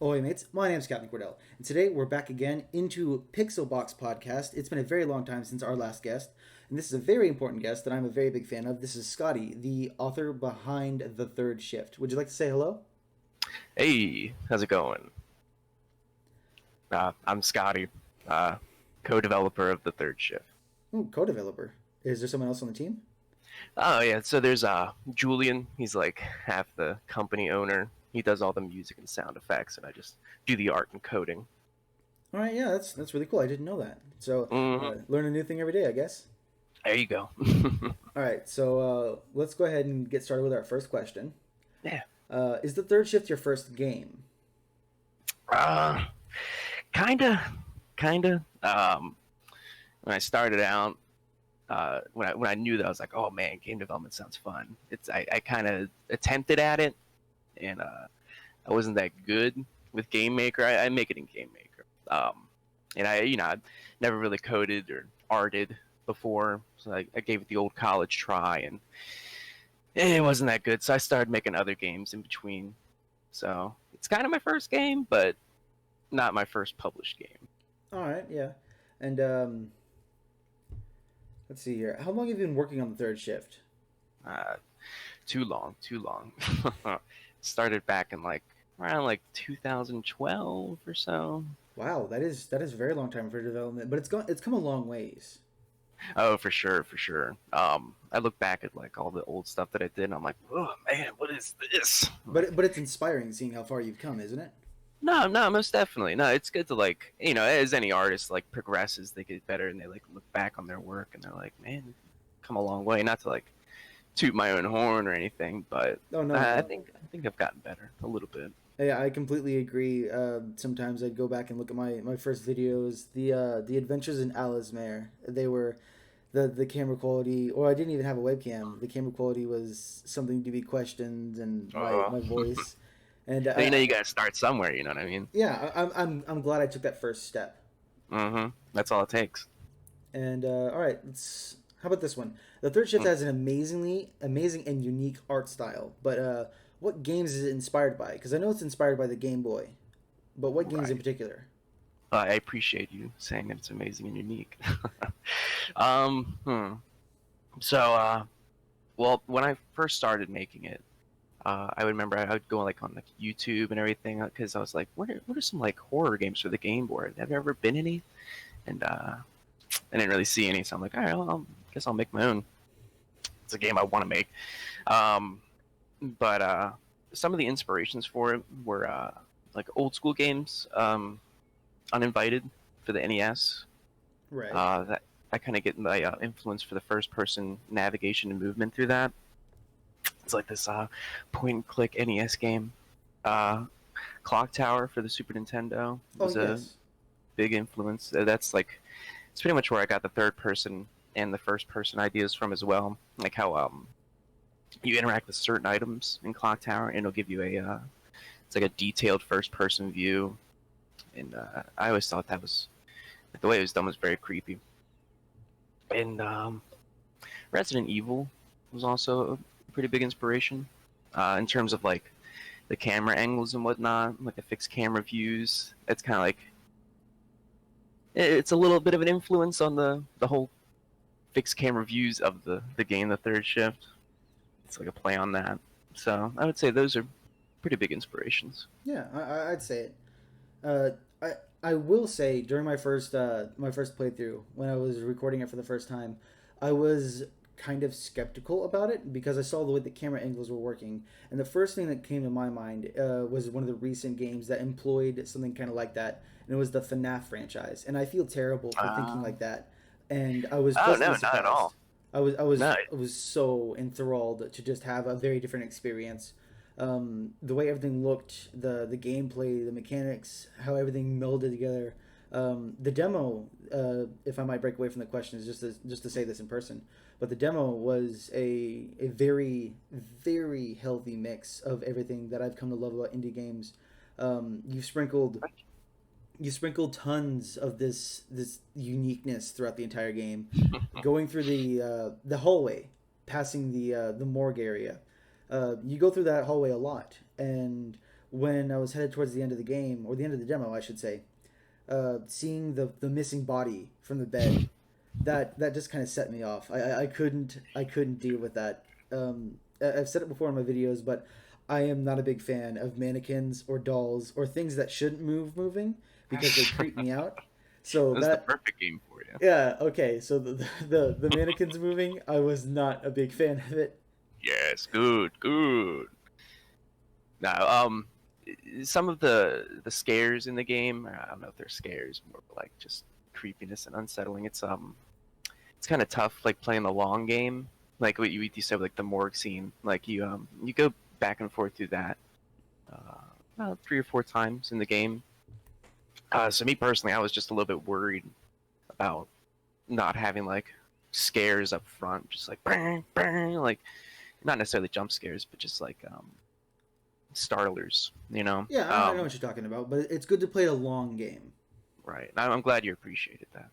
Ahoy, mates. My name's Captain Cordell, and today we're back again into Pixel Box Podcast. It's been a very long time since our last guest, and this is a very important guest that I'm a very big fan of. This is Scottie, the author behind The Third Shift. Would you like to say hello? Hey, how's it going? I'm Scotty, uh, co-developer of the Third Shift. Ooh, co-developer. Is there someone else on the team? Oh yeah, so there's Julian. He's like half the company owner. He does all the music and sound effects, and I just do the art and coding. All right, yeah, that's really cool. I didn't know that. So, Hmm. learn a new thing every day, I guess. There you go. All right, so let's go ahead and get started with our first question. Yeah. Is The Third Shift your first game? Uh, kinda, kinda. When I started out, when I knew that, I was like, oh man, game development sounds fun. I kind of attempted at it, and I wasn't that good with Game Maker. I make it in Game Maker. And I never really coded or arted before, so I gave it the old college try, and it wasn't that good. So I started making other games in between. So it's kind of my first game, but not my first published game. All right, yeah. And let's see here. How long have you been working on The Third Shift? Uh, Too long, too long. Started back in like around like 2012 or so. Wow, that is a very long time for development, but it's come a long ways. Oh, for sure, for sure. I look back at like all the old stuff that I did, and I'm like, oh man, what is this? But it's inspiring seeing how far you've come, isn't it? No, no, most definitely. No, it's good to like, as any artist like progresses, they get better, and they like look back on their work, and they're like, man, come a long way. Not to like toot my own horn or anything, but Oh no, I no. think I've gotten better a little bit. Yeah, I completely agree. Sometimes I'd go back and look at my first videos. The Adventures in Alizmare. They were the camera quality, or I didn't even have a webcam. The camera quality was something to be questioned, and Uh, my voice. And you got to start somewhere. You know what I mean? yeah, I'm glad I took that first step. Mm-hmm. That's all it takes. And all right, let's. How about this one? The Third Shift has an amazing and unique art style. But what games is it inspired by? Because I know it's inspired by the Game Boy, but what games in Right. particular? I appreciate you saying that it's amazing and unique. um, hmm. So, well, when I first started making it, I remember I would go like on like YouTube and everything because I was like, what are some like horror games for the Game Boy? Have there ever been any? And I didn't really see any, so I'm like, all right, guess I'll make my own. It's a game I want to make. Um, but some of the inspirations for it were like old school games, Uninvited for the NES. Right. That I kind of get my influence for the first person navigation and movement through that. It's like this point and click NES game. Uh, Clock Tower for the Super Nintendo Oh was a yes. big influence. That's like it's pretty much where I got the third person and the first person ideas from as well. Like how you interact with certain items in Clock Tower, and it'll give you a it's like a detailed first person view. And I always thought that was the way it was done was very creepy. And Resident Evil was also a pretty big inspiration in terms of like the camera angles and whatnot, like the fixed camera views. It's kind of like it's a little bit of an influence on the whole fixed camera views of the game, The Third Shift. It's like a play on that. So I would say those are pretty big inspirations. Yeah, I'd say it. Uh, I will say during my first playthrough when I was recording it for the first time, I was kind of skeptical about it because I saw the way the camera angles were working, and the first thing that came to my mind was one of the recent games that employed something kind of like that, and it was the FNAF franchise. And I feel terrible for thinking Uh, like that, and I was oh pleasantly no, not at surprised. all. No. I was so enthralled to just have a very different experience. The way everything looked, the gameplay, the mechanics, how everything melded together. The demo, if I might break away from the question, is just to say this in person. But the demo was a very healthy mix of everything that I've come to love about indie games. You've sprinkled tons of this uniqueness throughout the entire game, going through the hallway, passing the morgue area. You go through that hallway a lot, and when I was headed towards the end of the game, or the end of the demo, I should say, seeing the missing body from the bed, that just kind of set me off. I couldn't deal with that. I've said it before in my videos, but I am not a big fan of mannequins or dolls or things that shouldn't moving because they creep me out. So That's the that perfect game for you. yeah, okay. So the mannequins moving, I was not a big fan of it. Yes, good, good. Now, some of the scares in the game, I don't know if they're scares, more like just creepiness and unsettling. It's kind of tough, like playing the long game, like what you said, like the morgue scene. Like you go back and forth through that about 3 or 4 times in the game. So me personally, I was just a little bit worried about not having like scares up front, just like bang, bang, like not necessarily jump scares, but just like startlers, you know. Yeah, I know what you're talking about, but it's good to play a long game. Right. I'm glad you appreciated that,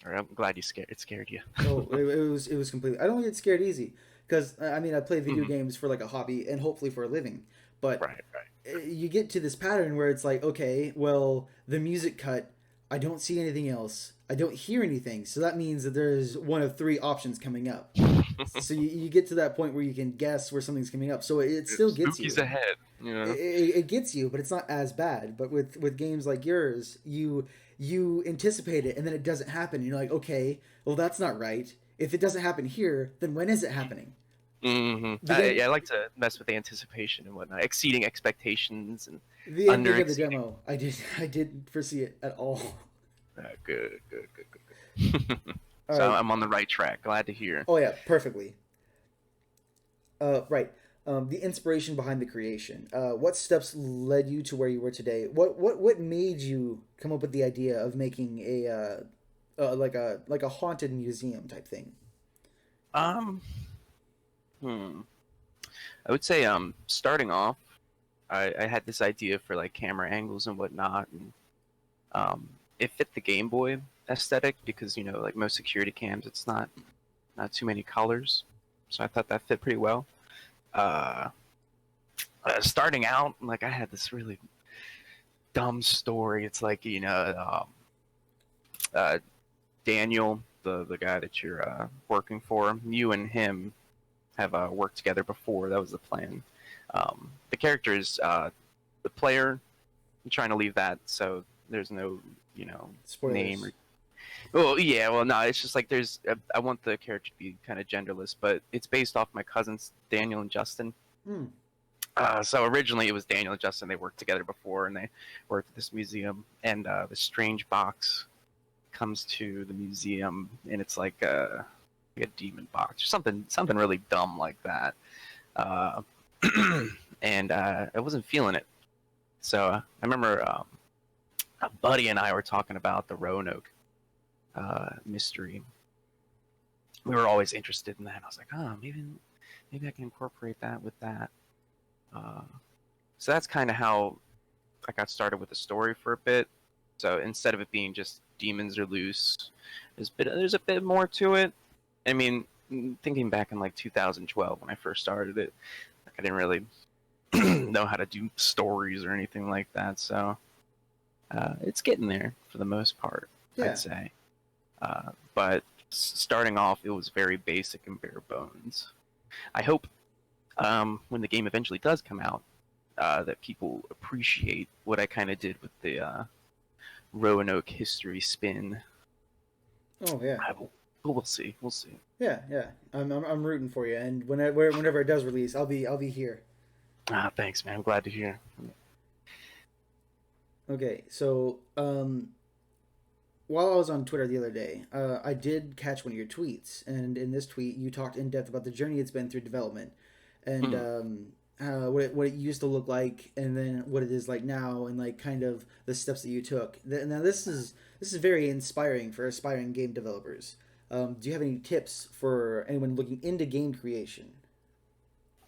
or I'm glad it scared you. Oh, it was completely. I don't get scared easy because I mean I play video Hmm. games for like a hobby and hopefully for a living, but Right. Right. you get to this pattern where it's like, okay, well, the music cut, I don't see anything else, I don't hear anything, so that means that there's one of three options coming up. So you get to that point where you can guess where something's coming up, so it still gets Spooky's you. ahead. You know. It gets you, but it's not as bad. But with games like yours, you anticipate it and then it doesn't happen. You're like, okay, well that's not right. If it doesn't happen here, then when is it happening? Yeah, I like to mess with the anticipation and whatnot, exceeding expectations and The under ending of the exceeding. demo, I didn't foresee it at all. Good, good, good, good, good. All So right. I'm on the right track. Glad to hear. Oh yeah, perfectly. Right. The inspiration behind the creation. What steps led you to where you were today? What made you come up with the idea of making like a haunted museum type thing? Um, hmm. I would say starting off, I had this idea for like camera angles and whatnot, and it fit the Game Boy aesthetic because like most security cams, it's not too many colors, so I thought that fit pretty well. Uh, Starting out, like I had this really dumb story. It's like uh, Daniel, the guy that you're working for, you and him have worked together before. That was the plan. The character is the player. I'm trying to leave that so there's no name Spoilers. or. Well, yeah, well, no, it's just like I want the character to be kind of genderless, but it's based off my cousins, Daniel and Justin. Hmm. So originally it was Daniel and Justin. They worked together before, and they worked at this museum. And the strange box comes to the museum, and it's like a demon box or something really dumb like that. Uh, and I wasn't feeling it. So I remember a buddy and I were talking about the Roanoke mystery. We were always interested in that. I was like, oh, maybe I can incorporate that with that. Uh, so that's kind of how I got started with the story for a bit. So instead of it being just demons are loose, there's a bit more to it. I mean, thinking back in like 2012 when I first started it, like, I didn't really know how to do stories or anything like that. So it's getting there for the most part, I'd Yeah. say. But starting off, it was very basic and bare bones. I hope when the game eventually does come out, that people appreciate what I kind of did with the Roanoke history spin. Oh yeah. But we'll see. We'll see. Yeah. Yeah. I'm rooting for you, and whenever it does release, I'll be here. Thanks, man. I'm glad to hear. Okay. So while I was on Twitter the other day, I did catch one of your tweets, and in this tweet, you talked in depth about the journey it's been through development, and Hmm. what it used to look like, and then what it is like now, and like kind of the steps that you took. Now this is very inspiring for aspiring game developers. Do you have any tips for anyone looking into game creation?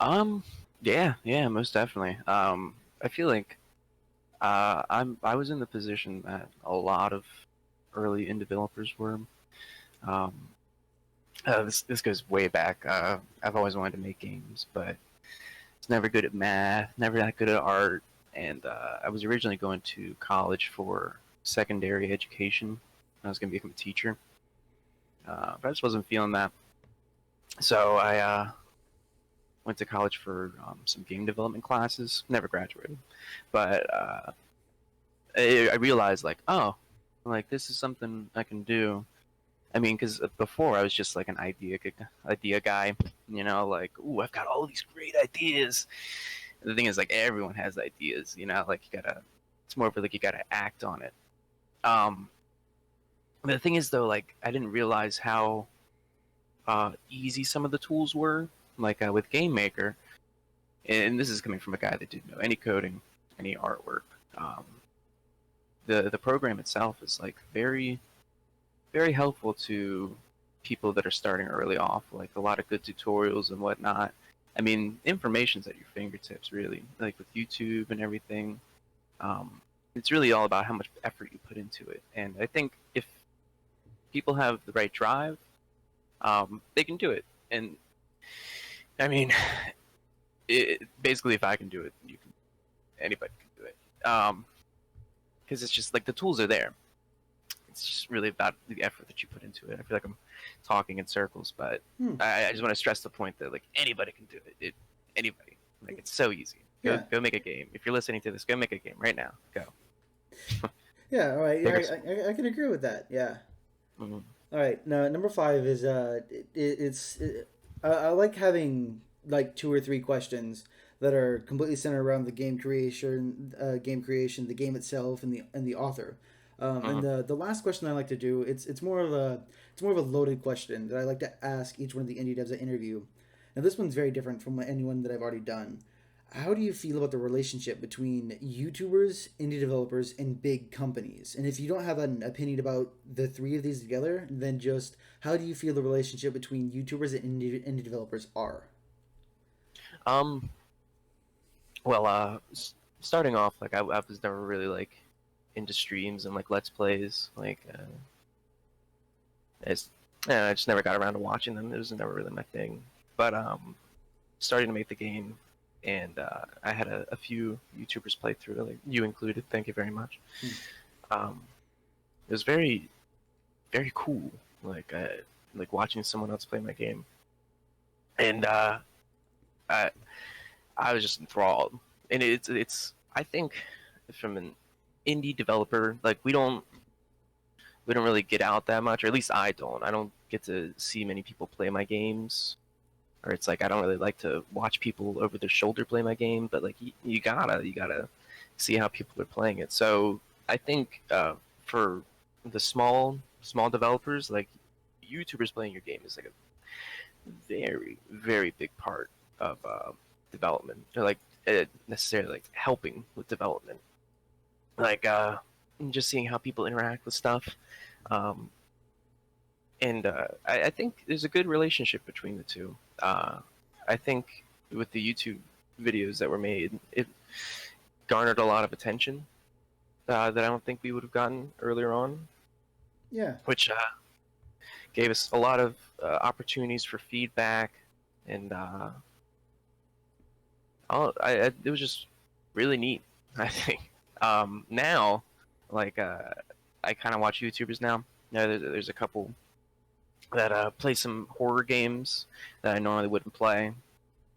Um. Yeah. Yeah. Most definitely. I feel like I was in the position that a lot of early indie developers were. Um. This goes way back. I've always wanted to make games, but it's never good at math, never that good at art, and I was originally going to college for secondary education. I was going to become a teacher, but I just wasn't feeling that. So I went to college for some game development classes. Never graduated, but I realized like, oh, like this is something I can do. I mean, because before I was just like an idea guy, you know, like, ooh, I've got all these great ideas. And the thing is, like, everyone has ideas, you know, like you gotta. It's more of like you gotta act on it. Um, but the thing is, though, like I didn't realize how easy some of the tools were, like with Game Maker. And this is coming from a guy that didn't know any coding, any artwork. Um, the program itself is like very helpful to people that are starting early off, like a lot of good tutorials and whatnot. I mean, information's at your fingertips, really, like with YouTube and everything. It's really all about how much effort you put into it. And I think if people have the right drive, they can do it. And I mean, basically, if I can do it, you can. Anybody can do it. Because it's just like the tools are there. It's just really about the effort that you put into it. I feel like I'm talking in circles, but Hmm. I just want to stress the point that like anybody can do it. Anybody, like it's so easy. Yeah. Go make a game. If you're listening to this, go make a game right now. Go. Yeah. All right. Yeah, Big or small. I can agree with that. Yeah. Mm-hmm. All right. No, number five is I like having like two or three questions that are completely centered around the game creation, the game itself, and the author. And Mm-hmm. the last question I like to do, it's more of a loaded question that I like to ask each one of the indie devs I interview. Now this one's very different from anyone that I've already done. How do you feel about the relationship between YouTubers, indie developers, and big companies? And if you don't have an opinion about the three of these together, then just how do you feel the relationship between YouTubers and indie developers are? Um. Well, starting off, like I was never really like into streams and like let's plays. Like, it's, I just never got around to watching them. It was never really my thing. But starting to make the game, and I had a few YouTubers play through it, like you included. Thank you very much. Hmm. Um, it was very cool. Like watching someone else play my game, and I I was just enthralled. And it's I think from an indie developer, like we don't really get out that much, or at least I don't. I don't get to see many people play my games, or it's like I don't really like to watch people over their shoulder play my game. But like you gotta see how people are playing it. So I think for the small developers, like YouTubers playing your game is like a very big part of development. Or like necessarily like helping with development. Like just seeing how people interact with stuff. Um, and I think there's a good relationship between the two. I think with the YouTube videos that were made, it garnered a lot of attention that I don't think we would have gotten earlier on, Yeah. which gave us a lot of opportunities for feedback, and it was just really neat. I think now, like I kind of watch YouTubers now. Yeah, there's a couple that play some horror games that I normally wouldn't play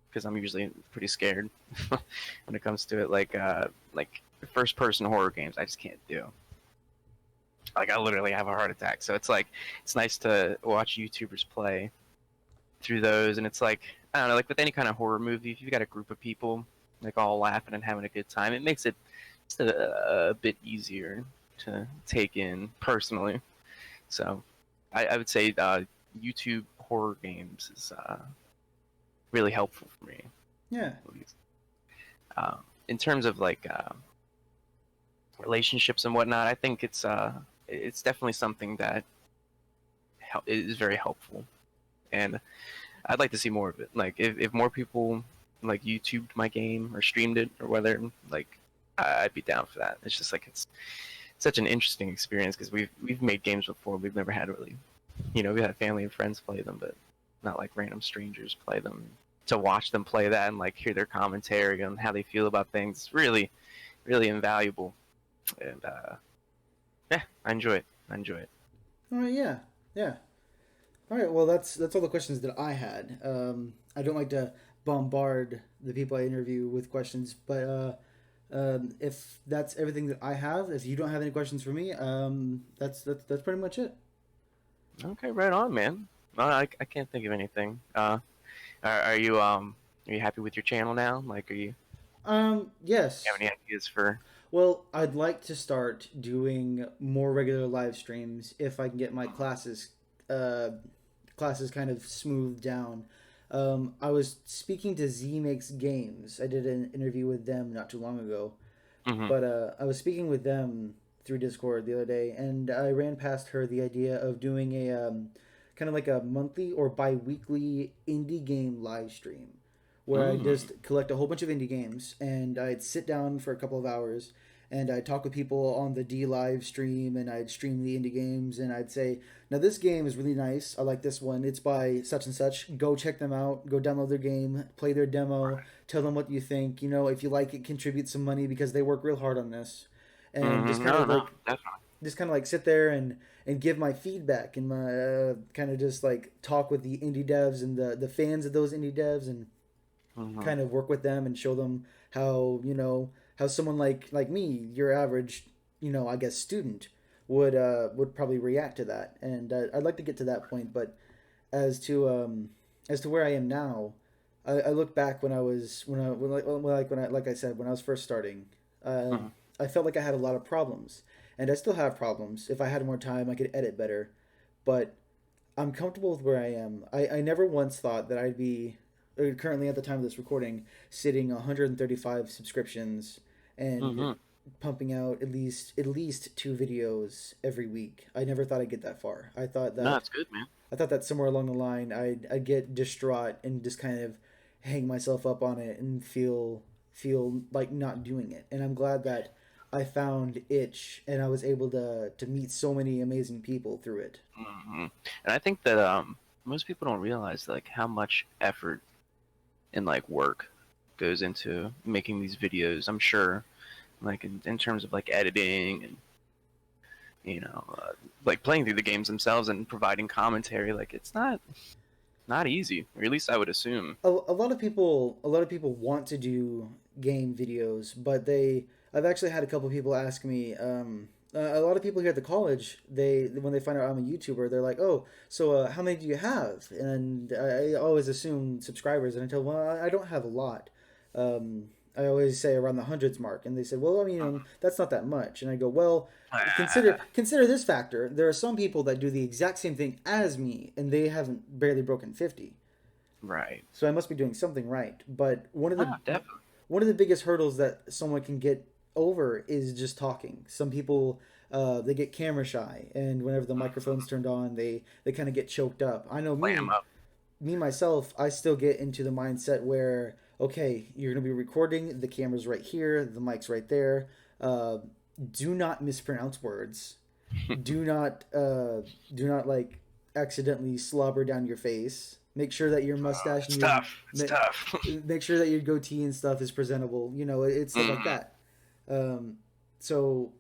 because I'm usually pretty scared when it comes to it. Like first person horror games, I just can't do. Like I literally have a heart attack. So it's like it's nice to watch YouTubers play through those, and it's like I don't know, like with any kind of horror movie, if you've got a group of people like all laughing and having a good time, it makes it just a bit easier to take in personally. So I would say YouTube horror games is really helpful for me. Yeah. In terms of like relationships and whatnot, I think it's definitely something that is very helpful, and I'd like to see more of it. Like if more people like YouTubed my game or streamed it or whether like I'd be down for that. It's just like it's such an interesting experience because we've made games before. We've never had really, we had family and friends play them, but not like random strangers play them. To watch them play that and like hear their commentary on how they feel about things, really invaluable. And yeah, I enjoy it. I enjoy it. All right, yeah, yeah. All right, well, that's all the questions that I had. I don't like to bombard the people I interview with questions, but if that's everything that I have, if you don't have any questions for me, that's pretty much it. Okay, right on, man. I can't think of anything. Are you happy with your channel now? Like, are you have Yes. any ideas for? Well, I'd like to start doing more regular live streams if I can get my uh, classes kind of smoothed down. I was speaking to Z Makes Games. I did an interview with them not too long ago, Mm-hmm. but I was speaking with them through Discord the other day, and I ran past her the idea of doing a kind of like a monthly or bi-weekly indie game live stream where I Mm. just collect a whole bunch of indie games and I'd sit down for a couple of hours and I'd talk with people on the D live stream and I'd stream the indie games and I'd say, now this game is really nice. I like this one. It's by such and such. Go check them out. Go download their game. Play their demo. Tell them what you think. You know, if you like it, contribute some money because they work real hard on this. And Mm-hmm. No, no, definitely. just kind of like sit there and give my feedback and my kind of just like talk with the indie devs and the fans of those indie devs and Mm-hmm. kind of work with them and show them how how someone like me, your average I guess student would probably react to that. And I'd like to get to that point. But as to where I am now, I look back when I was when I like I said when I was first starting, uh, Mm-hmm. I felt like I had a lot of problems, and I still have problems. If I had more time, I could edit better, but I'm comfortable with where I am. I never once thought that I'd be currently at the time of this recording sitting 135 subscriptions and Mm-hmm. pumping out at least two videos every week. I never thought I'd get that far. No, it's good, man. I thought that somewhere along the line I'd get distraught and just kind of hang myself up on it and feel like not doing it. And I'm glad that I found itch and I was able to meet so many amazing people through it. Mm-hmm. And I think that most people don't realize like how much effort and like work goes into making these videos. I'm sure, like in terms of like editing and you know, like playing through the games themselves and providing commentary. Like it's not easy, or at least I would assume. A lot of people want to do game videos, but I've actually had a couple people ask me. A lot of people here at the college, they when they find out I'm a YouTuber, they're like, "Oh, so how many do you have?" And I always assume subscribers, and I tell them, "Well, I don't have a lot." Um, I always say around the hundreds mark, and they said, "Well, I mean, that's not that much." And I go, "Well, consider this factor. There are some people that do the exact same thing as me, and they haven't barely broken 50. Right. So I must be doing something right." But Ah, definitely. one of the biggest hurdles that someone can get over is just talking. Some people they get camera shy, and whenever the microphone's turned on, they kind of get choked up. I know Clam up. me myself, I still get into the mindset where okay, you're gonna be recording, the camera's right here, the mic's right there. Uh, do not mispronounce words. Do not like accidentally slobber down your face. Make sure that your mustache It's and your tough. It's tough. make sure that your goatee and stuff is presentable. It's stuff like Hmm. that. Um, so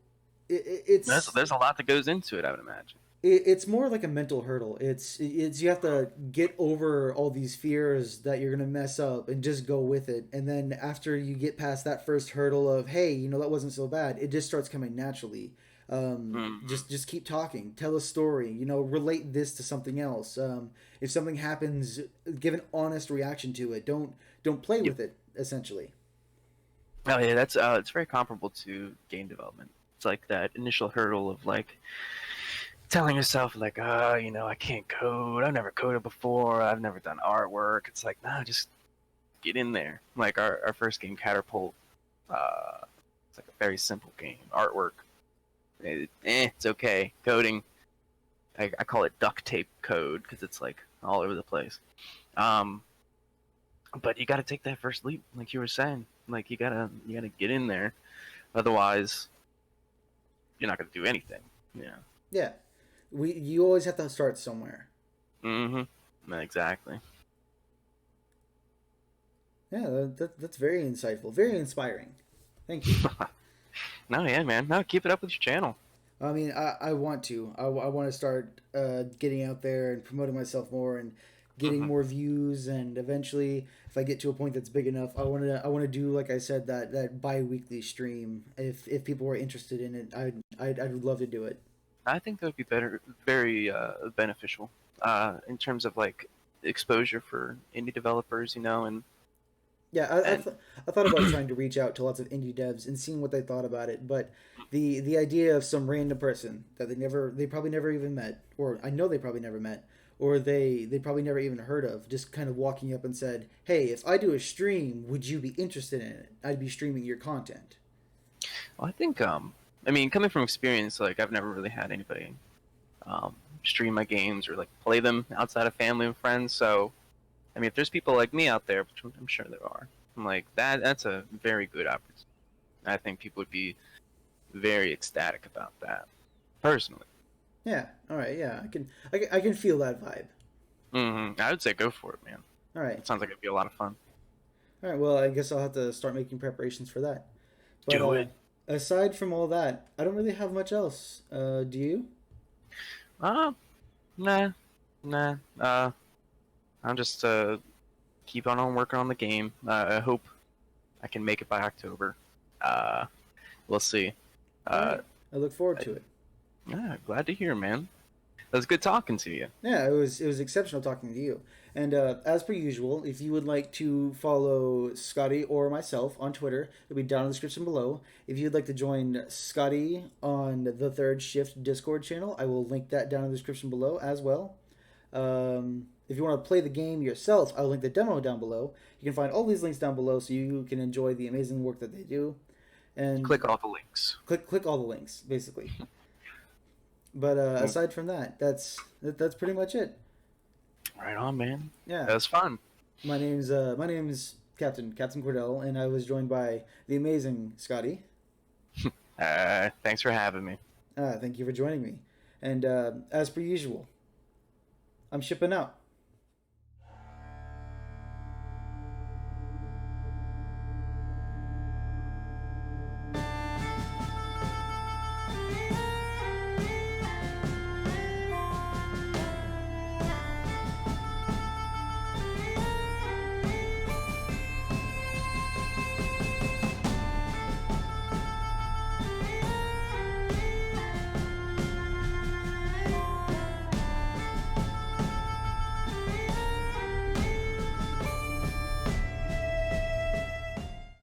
There's it's there's a lot that goes into it, I would imagine. it's more like a mental hurdle. It's you have to get over all these fears that you're gonna mess up and just go with it. And then after you get past that first hurdle of hey, that wasn't so bad, it just starts coming naturally. Hmm. Just keep talking, tell a story. Relate this to something else. If something happens, give an honest reaction to it. Don't play Yep. with it. Essentially, Oh yeah, that's it's very comparable to game development. It's like that initial hurdle of like telling yourself like, I can't code. I've never coded before. I've never done artwork. It's like, nah, just get in there. Like our first game, Catapult. It's like a very simple game. Artwork, it's okay. Coding, I call it duct tape code because it's like all over the place. Um, but you got to take that first leap, like you were saying. Like you gotta get in there, otherwise you're not gonna do anything. Yeah. yeah. You always have to start somewhere. Mm-hmm. Exactly. Yeah, that's very insightful, very inspiring. Thank you. No, yeah, man. No, keep it up with your channel. I mean, I want to. I want to start getting out there and promoting myself more and getting Hmm. more views. And eventually, if I get to a point that's big enough, I want to do, like I said, that bi-weekly stream. If people were interested in it, I'd love to do it. I think that would be better, very beneficial in terms of like exposure for indie developers, Yeah, and I thought about trying to reach out to lots of indie devs and seeing what they thought about it, but the idea of some random person that they probably never even met, or I know they probably never met, or they probably never even heard of, just kind of walking up and said, "Hey, if I do a stream, would you be interested in it? I'd be streaming your content." well, I think I mean, coming from experience, like I've never really had anybody um, stream my games or like play them outside of family and friends. So I mean, if there's people like me out there, which I'm sure there are, I'm like that's a very good opportunity. I think people would be very ecstatic about that, personally. Yeah, all right, yeah, I can feel that vibe. I would say go for it, man. All right, It sounds like it'd be a lot of fun. all right. Well, I guess I'll have to start making preparations for that. But Do it. aside from all that, I don't really have much else. Do you? Uh, nah, nah. I'm just keep on working on the game. I hope I can make it by October. Uh, we'll see. All Uh, right, I look forward to it. yeah, glad to hear, man. It was good talking to you. Yeah, it was exceptional talking to you. And as per usual, if you would like to follow Scotty or myself on Twitter, it'll be down in the description below. If you'd like to join Scotty on the Third Shift Discord channel, I will link that down in the description below as well. If you want to play the game yourself, I'll link the demo down below. You can find all these links down below so you can enjoy the amazing work that they do. And Click all the links. click all the links, basically. But aside from that, that's pretty much it. Right on, man. Yeah. That was fun. My name's Captain Cordell, and I was joined by the amazing Scotty. Thanks for having me. Thank you for joining me. And as per usual, I'm shipping out.